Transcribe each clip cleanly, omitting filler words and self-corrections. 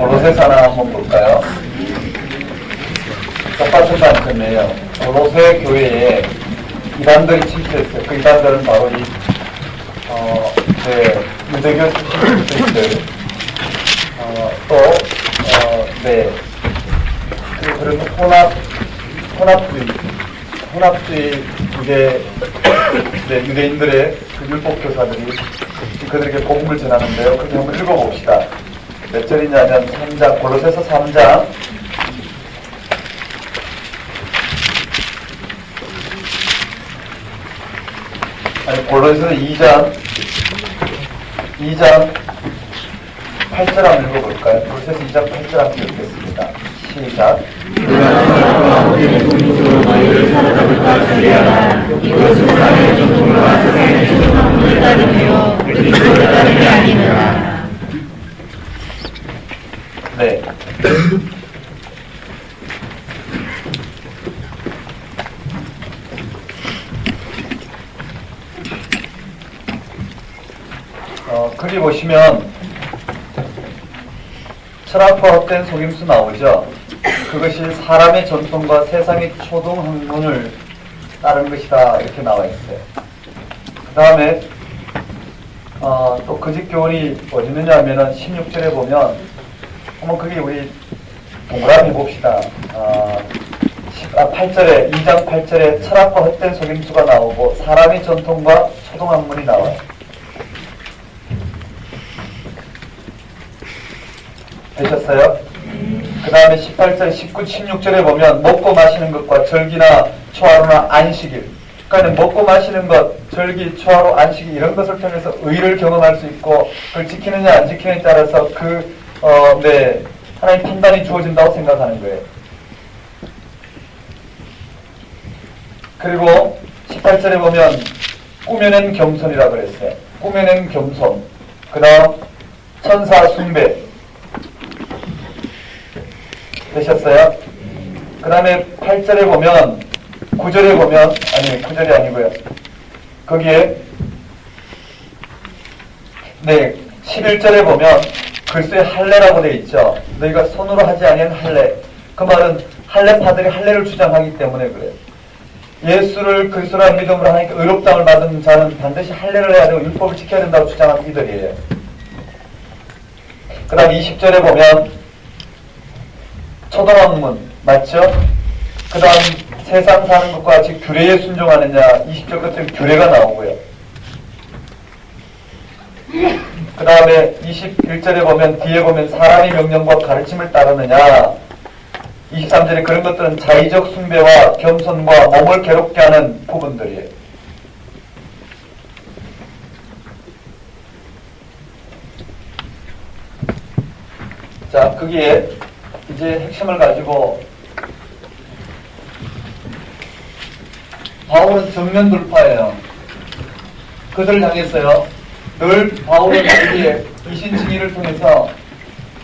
골로새서 하나 한번 볼까요? 똑같은 관점이에요. 골로새 교회에 이단들이 침투했어요. 그 이단들은 바로 유대교 출신들, 그런 혼합주의 유대인들의 그 율법 교사들이 그들에게 복음을 전하는데요. 그렇게 한번 읽어봅시다. 몇 절이냐면 3장, 골로새서 3장 2장 8절 한번 읽어볼까요? 골로새서 2장 8절 한번 읽겠습니다. 시작. 너희를 사로잡을까 주의하라. 이것은 사람의 전통과 세상의 신성함을 따르며 그리스도를 따르게 아니느라. 네. 글이 보시면 철학과 헛된 속임수 나오죠. 그것이 사람의 전통과 세상의 초등학문을 따른 것이다 이렇게 나와 있어요. 그 다음에 또 거짓 교훈이 어디 있느냐 하면은 16절에 보면 한번 그게 우리 동그라미 봅시다. 8절에 2장 8절에 철학과 헛된 속임수가 나오고 사람의 전통과 초등학문이 나와요. 되셨어요? 그 다음에 18절, 19, 16절에 보면 먹고 마시는 것과 절기나 초하루나 안식일, 그러니까 먹고 마시는 것, 절기, 초하루, 안식일 이런 것을 통해서 의를 경험할 수 있고 그걸 지키느냐 안 지키느냐에 따라서 하나님 판단이 주어진다고 생각하는 거예요. 그리고 18절에 보면 꾸며낸 겸손이라고 그랬어요. 꾸며낸 겸손. 그 다음 천사 숭배. 되셨어요? 그 다음에 8절에 보면 9절에 보면 9절이 아니고요. 거기에 11절에 보면 글쎄 할례라고 되어 있죠. 너희가 손으로 하지 아니한 할례. 그 말은 할례파들이 할례를 주장하기 때문에 그래요. 예수를 그리스도라는 믿음으로 하니까 의롭다함을 받은 자는 반드시 할례를 해야 되고 율법을 지켜야 된다고 주장하는 이들이에요. 그 다음 20절에 보면 초등학문 맞죠? 그 다음 세상 사는 것과 같이 규례에 순종하느냐 20절 끝에 규례가 나오고요. 그 다음에 21절에 보면 뒤에 보면 사람의 명령과 가르침을 따르느냐 23절에 그런 것들은 자의적 숭배와 겸손과 몸을 괴롭게 하는 부분들이에요. 자, 거기에 이제 핵심을 가지고 바울은 정면 돌파예요. 그들을 향했어요. 늘 바울은 여기에 이신칭의를 통해서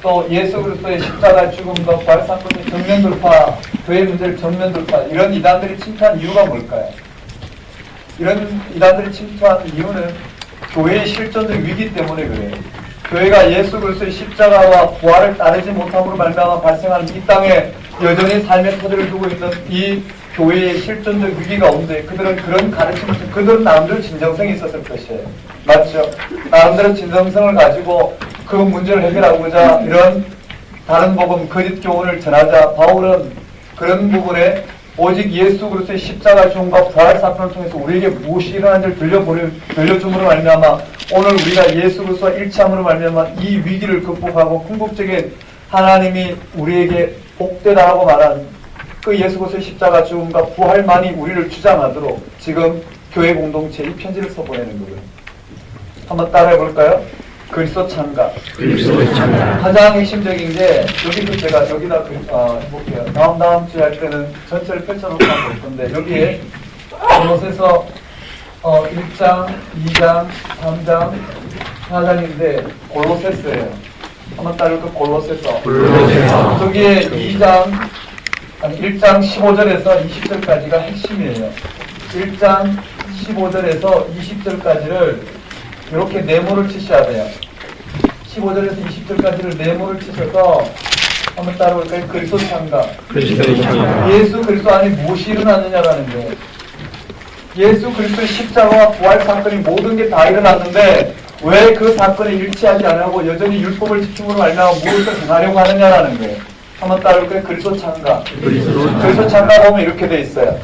또 예수 그리스도의 십자가 죽음과 부활 사건의 정면 돌파, 교회 문제를 정면 돌파, 이런 이단들이 침투한 이유가 뭘까요? 이런 이단들이 침투한 이유는 교회의 실존적 위기 때문에 그래요. 교회가 예수 그리스도의 십자가와 부활을 따르지 못함으로 말미암아 발생하는 이 땅에 여전히 삶의 토대를 두고 있는 이 교회의 실존적 위기 가운데 그들은 그런 가르침을, 그들은 나름대로 진정성이 있었을 것이에요. 맞죠? 나름대로 진정성을 가지고 그 문제를 해결하고자 이런 다른 복음, 거짓 교훈을 전하자 바울은 그런 부분에 오직 예수 그리스도의 십자가 죽음과 부활 사건을 통해서 우리에게 무엇이 일어난지를 들려줌으로 말미암아 오늘 우리가 예수 그리스도와 일치함으로 말미암아 이 위기를 극복하고 궁극적인 하나님이 우리에게 복되다라고 말한 그 예수 그리스도의 십자가 죽음과 부활만이 우리를 주장하도록 지금 교회 공동체에 이 편지를 써보내는 거예요. 한번 따라해 볼까요? 그리스도 참가. 가장 핵심적인 게 여기서 제가 여기다 해볼게요. 다음 주에 할 때는 전체를 펼쳐놓고 한번 볼 건데 여기에 골로새서 1장, 2장, 3장, 4장인데 골로새서예요. 한번 따라해볼까요? 골로새서. 저기에 1장 15절에서 20절까지가 핵심이에요. 1장 15절에서 20절까지를 이렇게 네모를 치셔야 돼요. 15절에서 20절까지를 메모를 치셔서 한번 따라올까요? 그리스도 참가. 예수 그리스도 안에 무엇이 일어났느냐라는 거예요. 예수 그리스도의 십자가와 부활 사건이 모든 게 다 일어났는데 왜 그 사건에 일치하지 않고 여전히 율법을 지킴으로 말미암아 무엇을 행하려고 하느냐라는 거예요. 한번 따라올까요? 그리스도 참가. 그리스도 참가 보면 이렇게 돼 있어요.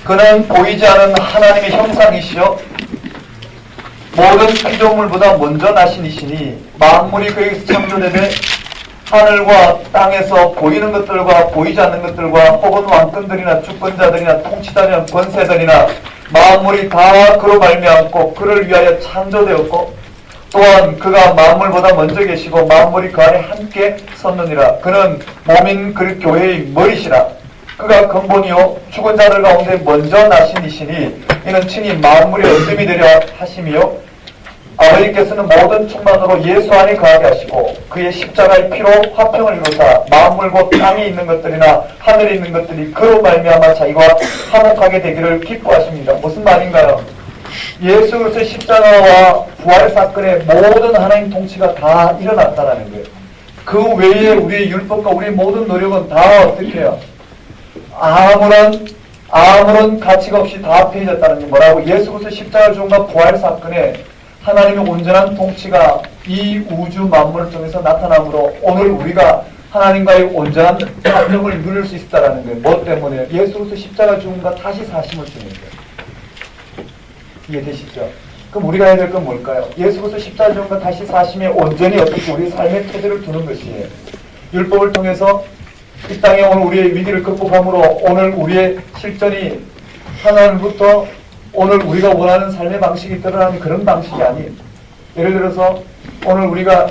그는 보이지 않은 하나님의 형상이시요 모든 피조물보다 먼저 나신 이시니 만물이 그에게서 창조되되 하늘과 땅에서 보이는 것들과 보이지 않는 것들과 혹은 왕권들이나 주권자들이나 통치자들이나 권세들이나 만물이 다 그로 말미암고 그를 위하여 창조되었고 또한 그가 만물보다 먼저 계시고 만물이 그 안에 함께 섰느니라. 그는 몸인 그 교회의 머리시라. 그가 근본이요 죽은 자들 가운데 먼저 나신 이시니 이는 친히 만물의 어둠이 되려 하심이요 아버지께서는 모든 충만으로 예수 안에 거하게 하시고 그의 십자가의 피로 화평을 이루사 만물 곧 땅에 있는 것들이나 하늘에 있는 것들이 그로 말미암아 자기와 화목하게 되기를 기뻐하십니다. 무슨 말인가요? 예수 그리스도의 십자가와 부활 사건의 모든 하나님 통치가 다 일어났다라는 거예요. 그 외에 우리의 율법과 우리의 모든 노력은 다 어떻게 해요? 아무런 가치가 없이 다 폐해졌다는 게 뭐라고? 예수 그리스도의 십자가 죽음과 부활 사건에 하나님의 온전한 통치가 이 우주 만물을 통해서 나타남으로 오늘 우리가 하나님과의 온전한 화평을 누릴 수 있다는 거예요. 뭐 때문에? 예수 그리스도 십자가 죽음과 다시 사심을 주는 거예요. 이해되시죠? 그럼 우리가 해야 될 건 뭘까요? 예수 그리스도 십자가 죽음과 다시 사심에 온전히 어떻게 우리 삶의 태도를 두는 것이에요. 율법을 통해서 이 땅에 오늘 우리의 위기를 극복함으로 오늘 우리의 실전이 하나님부터 오늘 우리가 원하는 삶의 방식이 드러나는 그런 방식이 아닌, 예를 들어서 오늘 우리가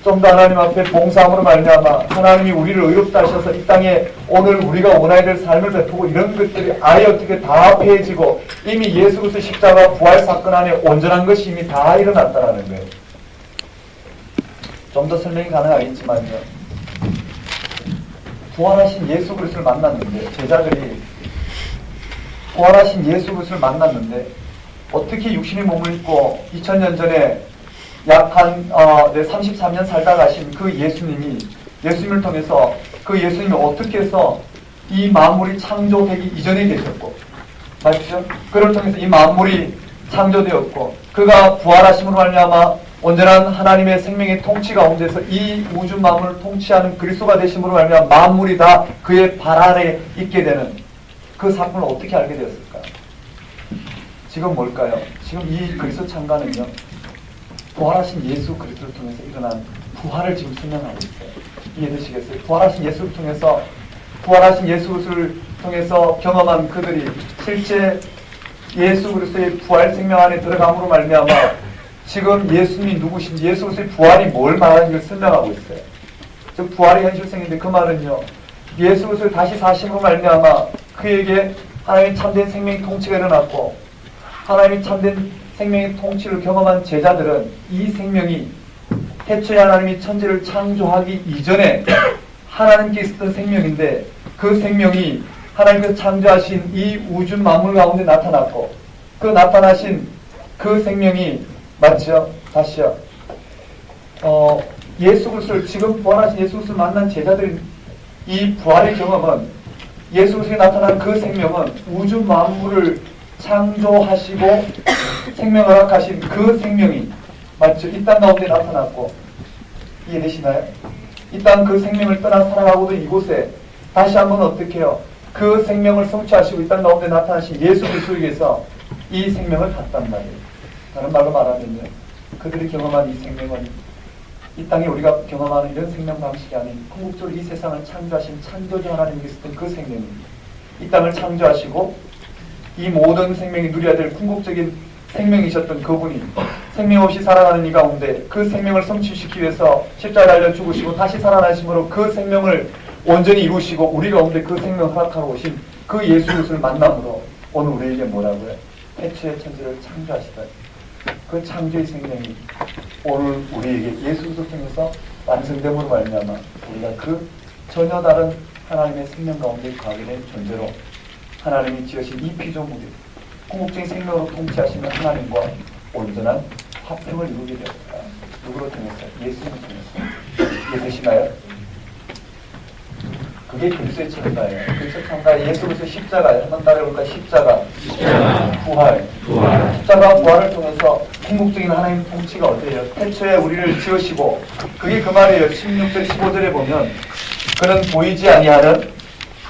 좀 더 하나님 앞에 봉사함으로 말미암아 하나님이 우리를 의롭다 하셔서 이 땅에 오늘 우리가 원해야 될 삶을 베푸고 이런 것들이 아예 어떻게 다 폐해지고 이미 예수 그리스도 십자가 부활 사건 안에 온전한 것이 이미 다 일어났다는 거예요. 좀 더 설명이 가능하겠지만요. 부활하신 예수 그리스도를 만났는데 제자들이 부활하신 예수 그리스도를 만났는데 어떻게 육신의 몸을 입고 2000년 전에 약 한 33년 살다 가신 그 예수님을 통해서 그 예수님이 어떻게 해서 이 만물이 창조되기 이전에 계셨고 맞죠? 그를 통해서 이 만물이 창조되었고 그가 부활하심으로 말미암아 온전한 하나님의 생명의 통치 가운데서 이 우주 만물을 통치하는 그리스도가 되심으로 말미암아 만물이 다 그의 발 아래 있게 되는 그 사건을 어떻게 알게 되었을까? 지금 뭘까요? 지금 이 그리스도 창가는요. 부활하신 예수 그리스도를 통해서 일어난 부활을 지금 설명하고 있어요. 이해되시겠어요? 부활하신 예수 그리스도를 통해서 경험한 그들이 실제 예수 그리스도의 부활 생명 안에 들어감으로 말미암아 지금 예수님이 누구신지 예수 그리스도의 부활이 뭘 말하는지를 설명하고 있어요. 즉 부활의 현실성인데 그 말은요. 예수 그리스도를 다시 사심으로 말미암아 그에게 하나님의 참된 생명의 통치가 일어났고 하나님의 참된 생명의 통치를 경험한 제자들은 이 생명이 태초에 하나님이 천지를 창조하기 이전에 하나님께 있었던 생명인데 그 생명이 하나님께서 창조하신 이 우주 만물 가운데 나타났고 그 나타나신 그 생명이 맞죠? 다시요. 예수 그리스도를 지금 부활하신 예수 그리스도를 만난 제자들이 이 부활의 경험은 예수 그리스도에 나타난 그 생명은 우주 만물을 창조하시고 생명을 허락하신 그 생명이 맞죠? 이 땅 가운데 나타났고 이해되시나요? 이 땅 그 생명을 떠나 살아가고도 이곳에 다시 한번 어떻게 해요? 그 생명을 성취하시고 이 땅 가운데 나타나신 예수 그리스도에게서 이 생명을 갖단 말이에요. 다른 말로 말하면요. 그들이 경험한 이 생명은 이 땅에 우리가 경험하는 이런 생명 방식이 아닌 궁극적으로 이 세상을 창조하신 창조주 하나님께 있었던 그 생명입니다. 이 땅을 창조하시고 이 모든 생명이 누려야 될 궁극적인 생명이셨던 그분이 생명 없이 살아가는 이 가운데 그 생명을 성취시키기 위해서 십자가에 달려 죽으시고 다시 살아나심으로 그 생명을 온전히 이루시고 우리 가운데 그 생명을 허락하러 오신 그 예수 그리스도를 만남으로 오늘 우리에게 뭐라고요? 태초의 천지를 창조하시던 그 창조의 생명이 오늘 우리에게 예수 그리스도 통해서 완성됨으로 말미암아 우리가 그 전혀 다른 하나님의 생명 가운데 거하게 된 존재로 하나님이 지으신 이 피조물이 궁극적인 생명으로 통치하시는 하나님과 온전한 화평을 이루게 되었다. 누구로 통해서? 예수를 통해서. 이해되시나요? 그게 그리스도의 참가예요. 그리스도의 참가 예수 그리스도 십자가예요. 한번 따라해볼까요? 십자가. 부활. 십자가 부활을 통해서 궁극적인 하나님 통치가 어때요? 태초에 우리를 지으시고 그게 그 말이에요. 16절 15절에 보면 그는 보이지 아니하는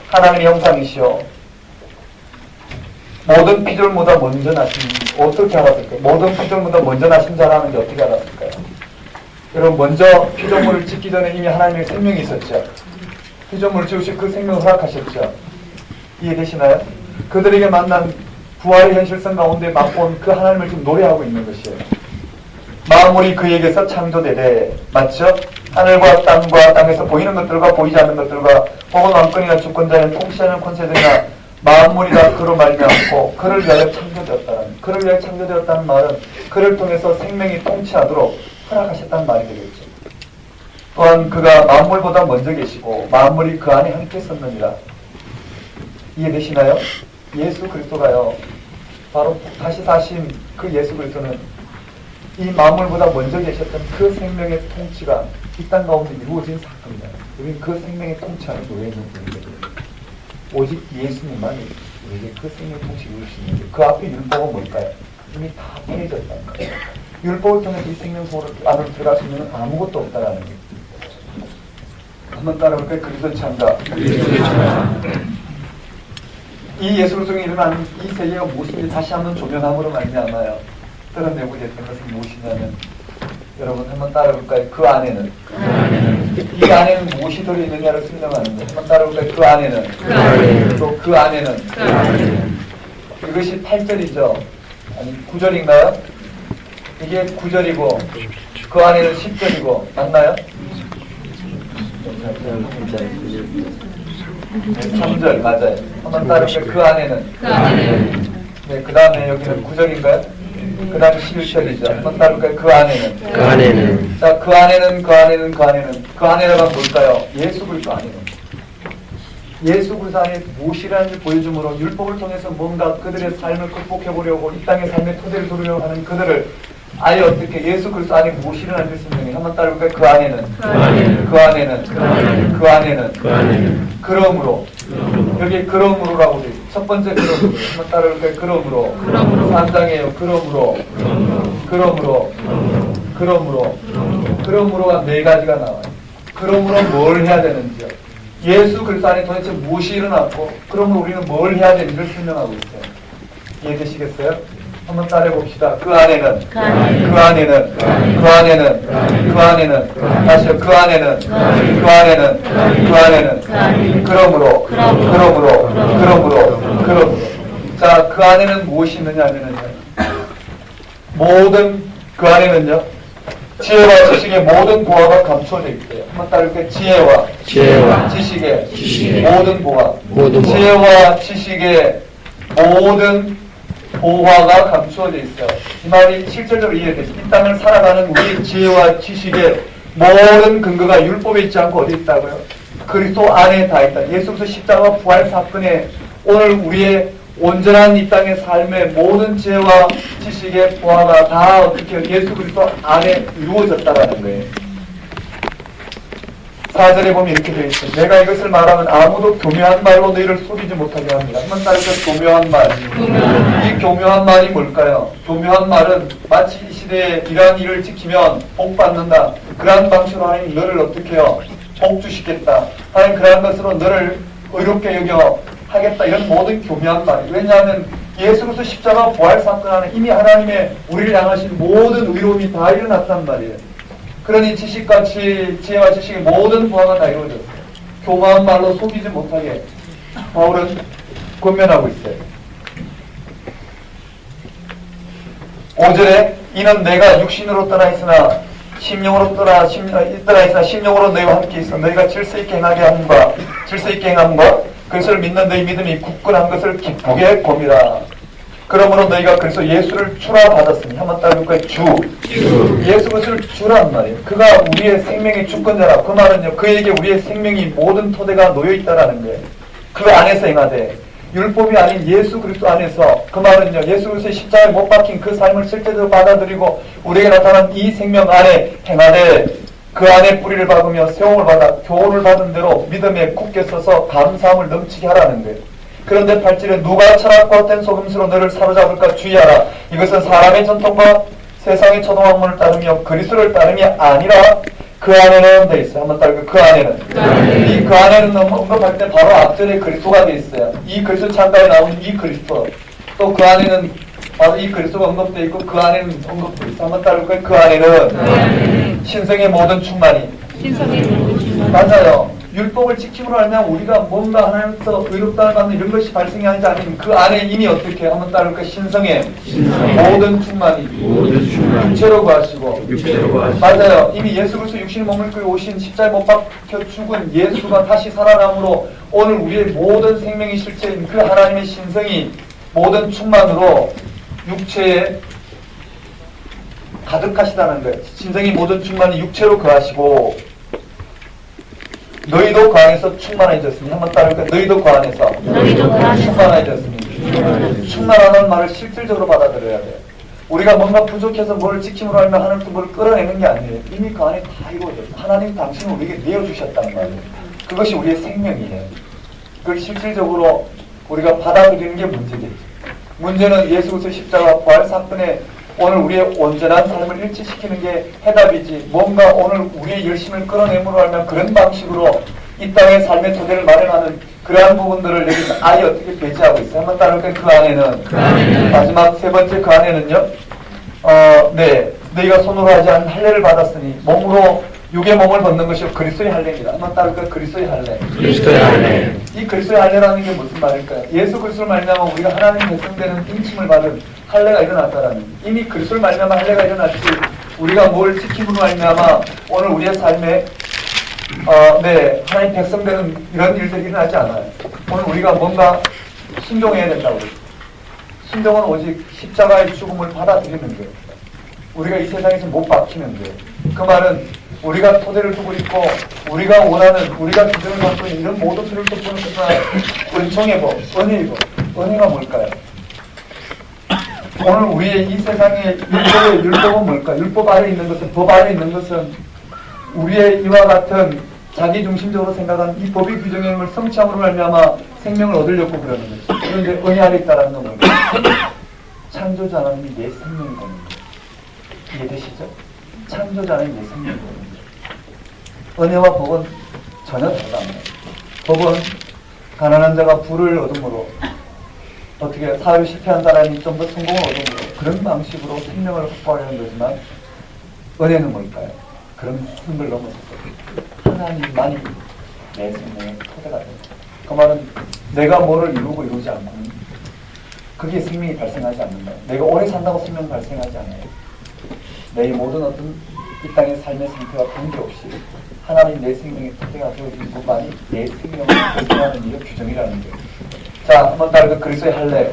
하나님의 형상이시오. 모든 피조물보다 먼저 나신 어떻게 알았을까요? 모든 피조물보다 먼저 나신 자라는 게 어떻게 알았을까요? 여러분 먼저 피조물을 짓기 전에 이미 하나님의 생명이 있었죠. 피조물을 지으시고 그 생명을 허락하셨죠. 이해되시나요? 그들에게 만난 부활의 현실성 가운데 맛본 그 하나님을 지금 노래하고 있는 것이에요. 만물이 그에게서 창조되되 맞죠? 하늘과 땅에서 보이는 것들과 보이지 않는 것들과 혹은 왕권이나 주권자나 통치하는 권세들이나 만물이 다 그로 말미암고 그를 위하여 창조되었다는 그를 위하여 창조되었다는 말은 그를 통해서 생명이 통치하도록 허락하셨다는 말이 되겠죠. 또한 그가 만물보다 먼저 계시고 만물이 그 안에 함께 있었느니라. 이해되시나요? 예수 그리스도가요. 바로 다시 사신 그 예수 그리스도는 이 만물보다 먼저 계셨던 그 생명의 통치가 이 땅 가운데 이루어진 사건입니다. 우리는 그 생명의 통치하는 노예인 분이거든요. 오직 예수님만이 우리에게 그 생명의 통치를 이룰 수 있는데 그 앞에 율법은 뭘까요? 이미 다 폐해졌다는 거예요. 율법을 통해서 이 생명 안으로 들어갈 수 있는 아무것도 없다라는 거예요. 한번 따라볼까요? 그리스도의 참가. 이 예수 그리스도에 일어나는 이 세계가 무엇인지 다시 한번 조명함으로 말미암아요. 드러내고 됐던 것은 무엇이냐면 여러분 한번 따라볼까요? 그 안에는 이 안에는 무엇이 들어있느냐를 설명하는데 한번 따라볼까요? 그 안에는 또 그 안에는 이것이 8절이죠. 아니 9절인가요? 이게 9절이고 그 안에는 10절이고 맞나요? 3절 맞아요. 한번 따라볼까요? 그 안에는 네, 그 다음에 여기는 9절인가요? 그 다음에 11절이죠. 한번 따라볼까요? 그 안에는 자, 그 안에가 뭘까요? 예수 그리스도 안에는 예수 그리스도 안에 무엇이라는지 보여줌으로 율법을 통해서 뭔가 그들의 삶을 극복해보려고 이 땅의 삶의 토대를 두르려고 하는 그들을 아예 어떻게 예수 그리스도 안에 무엇이 일어나는지 설명해. 한번 따라볼까요? 그 안에는 그러므로 여기 그러므로라고 돼 있어요. 첫 번째 그러므로 한번 따라볼까요? 그러므로 3장이에요. 그러므로가 네 가지가 나와요. 그러므로 뭘 해야 되는지요. 예수 그리스도 안에 도대체 무엇이 일어났고 그러므로 우리는 뭘 해야 되는지를 설명하고 있어요. 이해되시겠어요? 한번 따라해봅시다. 그 안에는 다시요. 그 안에는 그러므로 자, 그 안에는 무엇이 있느냐 하면은요 모든 그 안에는요 지혜와 지식의 모든 보화가 감춰져 있대요. 한번 따라할게요. 지혜와 지식의 모든 보화. 지혜와 지식의 모든 보화가 감추어져 있어요. 이 말이 실질적으로 이해돼요. 이 땅을 살아가는 우리 지혜와 지식의 모든 근거가 율법에 있지 않고 어디 있다고요? 그리스도 안에 다 있다. 예수 그리스도 십자가 부활 사건에 오늘 우리의 온전한 이 땅의 삶의 모든 지혜와 지식의 보화가 다 어떻게 예수 그리스도 안에 이루어졌다라는 거예요. 4절에 보면 이렇게 되어 있어요. 내가 이것을 말하면 아무도 교묘한 말로 너희를 속이지 못하게 합니다. 한번 따라서 교묘한 말. 이 교묘한 말이 뭘까요? 교묘한 말은 마치 이 시대에 이러한 일을 지키면 복 받는다. 그러한 방식으로 하나님 너를 어떻게 해요? 복 주시겠다. 하나님 그러한 것으로 너를 의롭게 여겨 하겠다. 이런 모든 교묘한 말이. 왜냐하면 예수 그리스도 십자가 부활 사건 안에 이미 하나님의 우리를 향하신 모든 의로움이 다 일어났단 말이에요. 그러니 지식과 지혜와 지식의 모든 보화가 다 이루어졌어요. 교묘한 말로 속이지 못하게 바울은 권면하고 있어요. 5절에 이는 내가 육신으로 떠나 있으나 심령으로 떠나 있으나 심령으로 너희와 함께 있어 너희가 질서 있게 행함과 그것을 믿는 너희 믿음이 굳건한 것을 기쁘게 봄이라. 그러므로 너희가 그래서 예수를 주라 받았으니 한번 따라볼까요? 예수 그리스도를 주란 말이에요. 그가 우리의 생명의 주권자라. 그 말은요 그에게 우리의 생명이 모든 토대가 놓여있다라는 거예요. 그 안에서 행하되 율법이 아닌 예수 그리스도 안에서, 그 말은요, 예수 그리스도의 십자가에 못 박힌 그 삶을 실제로 받아들이고 우리에게 나타난 이 생명 안에 행하되 그 안에 뿌리를 박으며 세움을 받아 교훈을 받은 대로 믿음에 굳게 서서 감사함을 넘치게 하라는 거예요. 그런데 8절에 누가 철학과 헛된 속임수로 너를 사로잡을까 주의하라. 이것은 사람의 전통과 세상의 초등학문을 따르며 그리스도를 따름이 아니라 그 안에는 돼 있어요. 한번 따르고 그 안에는. 이 그 안에는 언급할 때 바로 앞전에 그리스도가 돼 있어요. 이 그리스도 창가에 나오는 이 그리스도. 또 그 안에는 바로 이 그리스도가 언급되어 있고 그 안에는 언급되어 있어요. 한번 따르고 그 안에는 신성의 모든 충만이. 맞아요. 율법을 지킴으로 알면 우리가 뭔가 하나님께서 의롭다를 받는 이런 것이 발생이 아니지 않으면 그 안에 이미 어떻게 한번 따를까 신성의 모든 충만이 육체로 구하시고 맞아요. 이미 예수 그리스도 육신의 몸을 입고 오신 십자가에 못 박혀 죽은 예수가 다시 살아남으로 오늘 우리의 모든 생명의 실체인 그 하나님의 신성이 모든 충만으로 육체에 가득하시다는 거예요. 신성의 모든 충만이 육체로 거하시고 너희도 그 안에서 충만해졌으니 한번 따를까? 너희도 그 안에서 충만해졌으니 충만하는 말을 실질적으로 받아들여야 돼요. 우리가 뭔가 부족해서 뭘 지킴으로 하면 하나님께 뭘 끌어내는 게 아니에요. 이미 그 안에 다 이루어졌어요. 하나님 당신은 우리에게 내어주셨다는 말이에요. 그것이 우리의 생명이에요. 그걸 실질적으로 우리가 받아들이는 게 문제겠죠. 문제는 예수 그리스도 십자가 부활 사건에 오늘 우리의 온전한 삶을 일치시키는 게 해답이지 뭔가 오늘 우리의 열심을 끌어내므로 하면 그런 방식으로 이 땅의 삶의 토대를 마련하는 그러한 부분들을 여기서 아예 어떻게 배제하고 있어요. 한번 따를까요? 그 안에는 마지막 세 번째 그 안에는요. 너희가 손으로 하지 않은 할례를 받았으니 몸으로 육의 몸을 벗는 것이 그리스도의 할례입니다. 한번 따를까요? 그리스도의 할례. 이 그리스도의 할례라는 게 무슨 말일까요? 예수 그리스도를 말미암아 우리가 하나님 백성되는 인침을 받은 할례가 일어났다라는 이미 그리스도를 말미암아 할례가 일어났지 우리가 뭘 지킴으로 말미암아 오늘 우리의 삶에 하나님 백성되는 이런 일들이 일어나지 않아요. 오늘 우리가 뭔가 순종해야 된다고 그러죠. 순종은 오직 십자가의 죽음을 받아들이는 거예요. 우리가 이 세상에서 못 박히는 거예요. 그 말은 우리가 토대를 두고 있고 우리가 원하는 우리가 기준을 갖고 있는 이런 모든 수를 덮는 은총의 법, 은혜의 법. 은혜가 뭘까요? 오늘 우리의 이 세상의 율법은 뭘까? 율법 아래 있는 것은 법 아래 있는 것은 우리의 이와 같은 자기중심적으로 생각한 이 법이 규정하는 걸 성취함으로 말미암아 생명을 얻으려고 그러는 거죠. 그런데 은혜 아래 있다라는 건 뭘까요? 창조자 하나님이 내 생명이 되는 거예요. 이해되시죠? 창조자 하나님이 내 생명이 되는 거예요. 은혜와 법은 전혀 다르답니다. 법은 가난한 자가 부를 얻음으로 어떻게 사회를 실패한 사람이 좀 더 성공을 얻음으로 그런 방식으로 생명을 확보하려는 거지만 은혜는 뭘까요? 그런 걸 넘어서서 하나님만이 내 생명의 토대가 됩니다. 그 말은 내가 뭐를 이루고 이루지 않고 그게 생명이 발생하지 않는다. 내가 오래 산다고 생명 발생하지 않아요. 내 모든 어떤 이 땅의 삶의 상태와 관계없이 하나님 내 생명의 토대가 되어진 것만이 내 생명을 발생하는 이게 규정이라는 거예요. 자, 한번 따르고 그리스도의 할례.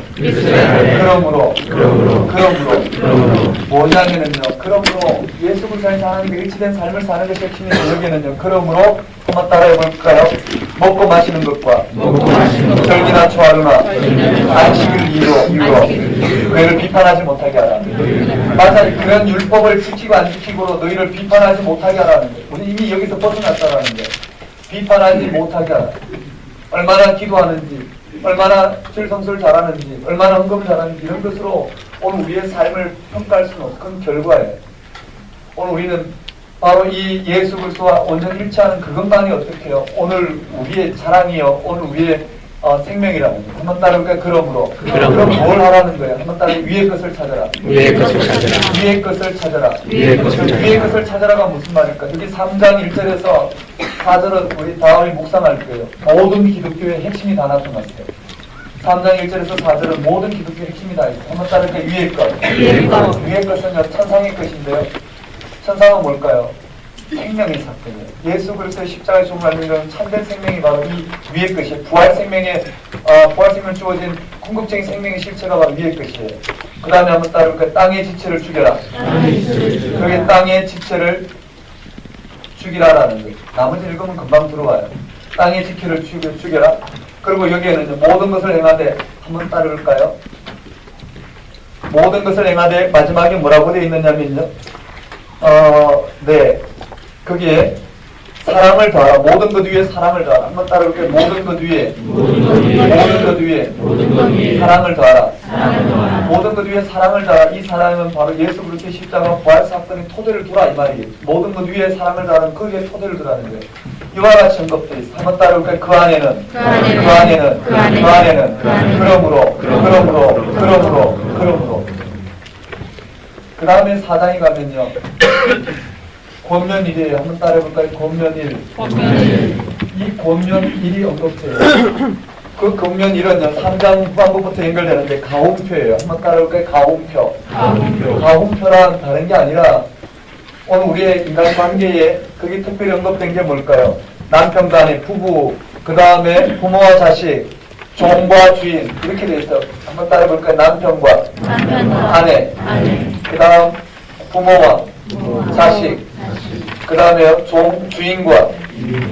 그러므로 뭐냐면은요. 그러므로 예수 그리스도 안에서 하나님과 일치된 삶을 사는 것이 핵심인 여기에는요. 그러므로 한번 따라해볼까요? 먹고 마시는 것과 절기나 초하루나 안식일 이유로 너희를 비판하지 못하게 하라. 맞아, 그런 율법을 지키고 안 지키고로 너희를 비판하지 못하게 하라는 거예요. 우리 이미 여기서 벗어났다라는 거예요. 비판하지 못하게 하라. 얼마나 기도하는지 얼마나 질성수를 잘하는지 얼마나 헌금을 잘하는지 이런 것으로 오늘 우리의 삶을 평가할 수는 없고 그건 결과예요. 오늘 우리는 바로 이 예수 그리스도와 온전히 일치하는 그것만이 어떻게 해요? 오늘 우리의 자랑이요. 오늘 우리의 생명이라는 거예요. 한번 따르니까 그럼 뭘 하라는 거예요? 한번 따르 위의 것을 찾아라. 위의 것을 찾아라가 무슨 말일까? 여기 3장 1절에서 4절은 우리 다음에 묵상할 거예요. 모든 기독교의 핵심이 다 나타났어요. 3장 1절에서 4절은 모든 기독교의 핵심이 다 있어요. 한번 따르니까 위의 것. 위의 것은요, 천상의 것인데요. 천상은 뭘까요? 생명의 사건이에요. 예수 그리스도의 십자가의 죽음을 알리는 참된 생명이 바로 이 위의 것이에요. 부활 생명을 주어진 궁극적인 생명의 실체가 바로 위의 것이에요. 그 다음에 한번 따르니까 땅의 지체를 죽여라. 여기 땅의 지체를 죽이라라는 거예요. 나머지 읽으면 금방 들어와요. 땅의 지키를 죽여라. 그리고 여기에는 이제 모든 것을 행하되 한번 따라올까요? 모든 것을 행하되 마지막에 뭐라고 되어 있느냐면요. 네. 거기에 사랑을 더하라. 모든 것 위에 사랑을 더하라. 한번 따라올게요. 모든 것 위에 사랑을 더하라. 모든 것 위에 사랑을 더하라. 이 사랑은 바로 예수 그리스도의 십자가 부활 사건의 토대를 두라 이 말이에요. 모든 것 위에 사랑을 더하는 거기에 토대를 두라는 거예요. 이와 같이 언급되어 있어요. 한번 따라올까요? 그 안에는 그러므로 그 다음에 4장에 가면요. 권면 1이에요. 한번 따라해볼까요? 권면 1. 이 권면 1이 언급돼요. 그 권면 1은요. 3장 후반부부터 연결되는데 가홍표예요. 한번 따라해볼까요? 가홍표란 다른 게 아니라 오늘 우리의 인간관계에 그게 특별히 언급된 게 뭘까요? 남편과 아내, 부부, 그 다음에 부모와 자식, 종과 주인 이렇게 되어 있어요. 한번 따라해볼까요? 남편과 아내, 그 다음 부모와 자식, 그 다음에 주인과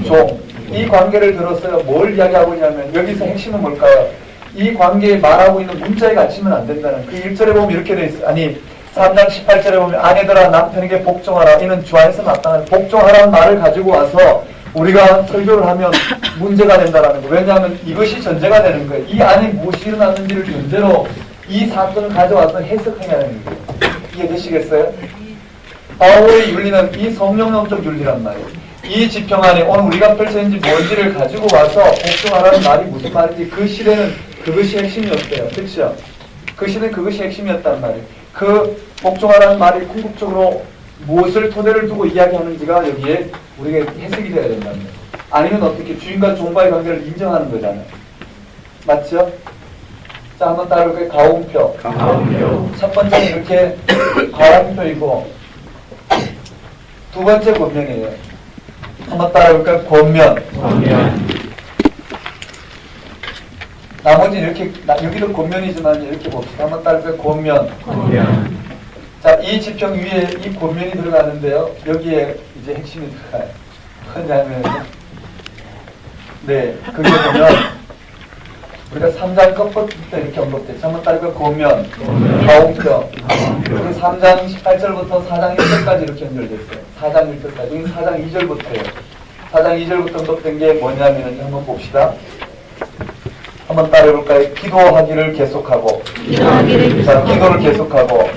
종. 이 관계를 들었어요. 뭘 이야기하고 있냐면 여기서 핵심은 뭘까요? 이 관계에 말하고 있는 문자에 갇히면 안 된다는 그 1절에 보면 이렇게 되어 있어요. 아니 3장 18절에 보면 아내들아 남편에게 복종하라. 이는 주 안에서 마땅한 복종하라는 말을 가지고 와서 우리가 설교를 하면 문제가 된다는 거예요. 왜냐하면 이것이 전제가 되는 거예요. 이 안에 무엇이 일어났는지를 전제로 이 사건을 가져와서 해석하냐는 거예요. 이해되시겠어요? 바울의 윤리는 이 성령론적 윤리란 말이에요. 이 지평 안에 오늘 우리가 펼쳐진지 뭔지를 가지고 와서 복종하라는 말이 무슨 말인지 그 시대는 그것이 핵심이었대요. 그렇죠? 그 시대는 그것이 핵심이었단 말이에요. 그 복종하라는 말이 궁극적으로 무엇을 토대를 두고 이야기하는지가 여기에 우리가 해석이 되어야 된다는 거예요. 아니면 어떻게 주인과 종과의 관계를 인정하는 거잖아요. 맞죠? 자, 한번 따라볼까요? 가홍표. 첫 번째는 이렇게 가홍표이고 두 번째 권면이에요. 한번 따라볼까요? 권면. 나머지는 이렇게, 여기도 권면이지만 이렇게 봅시다. 한번 따라볼까요? 권면. 자, 이 지평 위에 이 권면이 들어가는데요. 여기에 이제 핵심이 들어가요. 뭐냐면, 네, 그게 보면, 우리가 3장 끝부터 이렇게 언급됐죠. 한번 따라볼까요? 권면, 가홍표. 그리고 3장 18절부터 4장 1절까지 이렇게 연결됐어요. 4장 1절까지. 여기 4장 2절부터예요. 4장 2절부터 언급된 게 뭐냐면, 한번 봅시다. 한번 따라해볼까요? 기도하기를 계속하고, 자, 기도를 계속하고,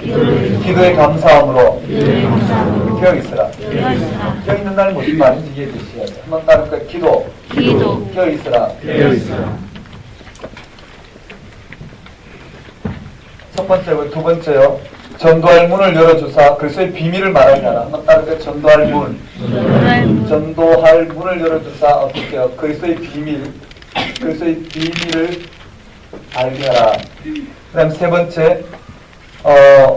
기도의 감사함으로 껴 있으라. 껴 있는 날 무슨 말인지 이해되셔야죠. 한번 따라해볼까요? 기도. 껴 있으라. 첫 번째고 두 번째요. 전도할 문을 열어주사 그리스도의 비밀을 말하게 하라. 한번 따라해볼까요? 전도할 문. 전도할 문을 열어주사 어떻게 해요? 그리스도의 비밀. 그리스도의 비밀을 알게 하라. 그 다음 세 번째,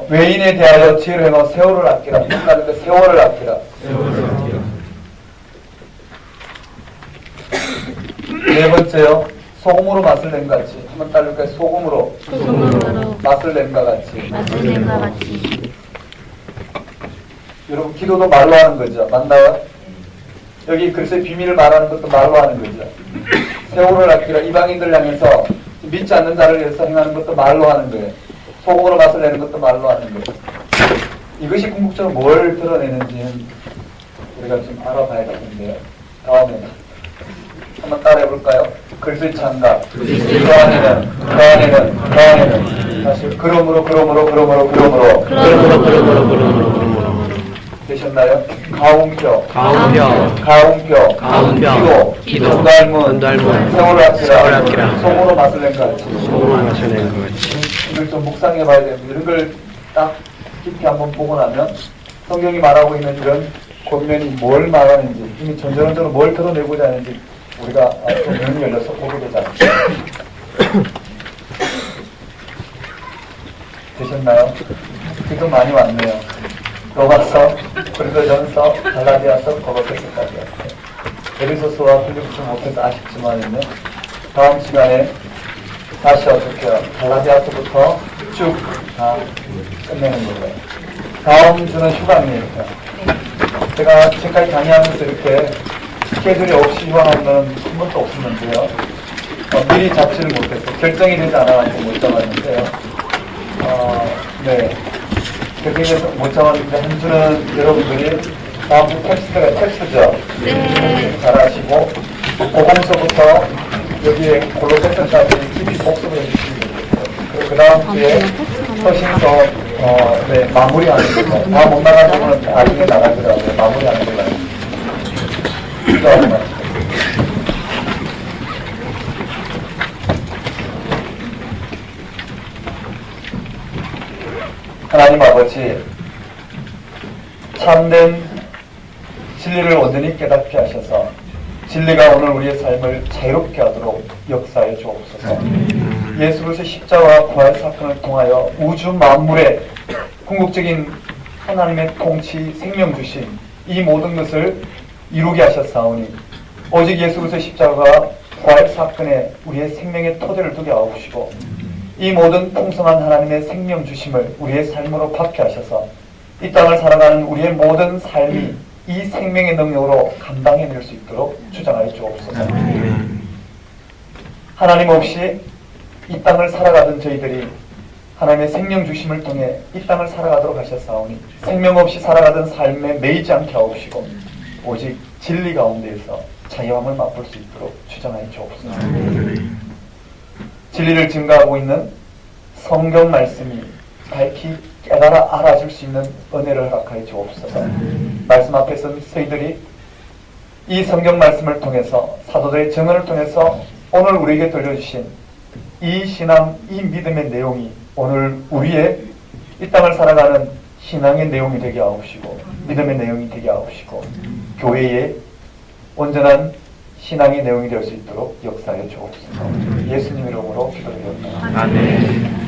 외인에 대하여 지혜를 행하고 세월을 아끼라. 그러니까 세월을 아끼라. 네 번째요, 소금으로 맛을 낸 같이. 한번 따를까요? 소금으로 맛을 낸과 같이. 여러분, 기도도 말로 하는 거죠. 맞나요? 여기 그리스도의 비밀을 말하는 것도 말로 하는 거죠. 세월을 아끼라. 이방인들 향해서 믿지 않는 자를 위해서 행하는 것도 말로 하는 거예요. 소금으로 맛을 내는 것도 말로 하는 거예요. 이것이 궁극적으로 뭘 드러내는지는 우리가 좀 알아봐야겠는데요. 다음에 한번 따라해볼까요? 그리스도의 장갑. 그 안에는 다시 그러므로 되셨나요? 가운표, 기도, 전달문, 세월 아끼라, 속으로 맛을 낸 것 같이. 이걸 좀 묵상해봐야 됩니다. 이런 걸 딱 깊이 한번 보고 나면 성경이 말하고 있는 이런 권면이 뭘 말하는지, 이미 전전적으로 뭘 드러내고자 하는지 우리가 좀 눈이 열려서 보게 되지 않습니까? 되셨나요? 지금 많이 왔네요. 로마서, 고린도전서, 갈라디아서, 고로새서까지 왔어요. 에베소서와 필립보서 못해서 아쉽지만은요. 다음 시간에 다시 어떻게 해요? 갈라디아서부터 쭉 다 끝내는 거예요. 다음 주는 휴강이니까. 제가 지금까지 강의하면서 이렇게 스케줄이 없이 휴학한 건 한 번도 없었는데요. 미리 잡지를 못해서 결정이 되지 않아서 못 잡았는데요. 네. 그렇게 해서 못 잡았는데 한 주는 여러분들이 다음 주 텍스트죠. 네. 잘 아시고 보험서부터 여기에 골로새서까지 깊이 복습을 해주시면 되겠고요. 그 다음 주에 서신서 네, 마무리하는 거. 다 못 나가시면 나중에 나가더라고요. 마무리하는 걸로 알고 있습니다. 하나님 아버지, 참된 진리를 온전히 깨닫게 하셔서 진리가 오늘 우리의 삶을 자유롭게 하도록 역사해 주옵소서. 예수 그리스도의 십자가 부활 사건을 통하여 우주 만물의 궁극적인 하나님의 통치, 생명 주심, 이 모든 것을 이루게 하셨사오니 오직 예수 그리스도의 십자가 부활 사건에 우리의 생명의 토대를 두게 하옵시고 이 모든 풍성한 하나님의 생명 주심을 우리의 삶으로 받게 하셔서 이 땅을 살아가는 우리의 모든 삶이 이 생명의 능력으로 감당해낼 수 있도록 주장하여 주옵소서. 하나님 없이 이 땅을 살아가던 저희들이 하나님의 생명 주심을 통해 이 땅을 살아가도록 하셨사오니 생명 없이 살아가던 삶에 매이지 않게 하옵시고 오직 진리 가운데에서 자유함을 맛볼 수 있도록 주장하여 주옵소서. 진리를 증거하고 있는 성경 말씀이 밝히 깨달아 알아줄 수 있는 은혜를 허락하여 주옵소서. 말씀 앞에 선 저희들이 이 성경 말씀을 통해서 사도들의 증언을 통해서 오늘 우리에게 들려주신 이 신앙, 이 믿음의 내용이 오늘 우리의 이 땅을 살아가는 신앙의 내용이 되게 하옵시고 믿음의 내용이 되게 하옵시고 교회의 온전한 신앙의 내용이 될 수 있도록 역사해 주옵소서. 예수님 이름으로 기도드립니다. 아멘.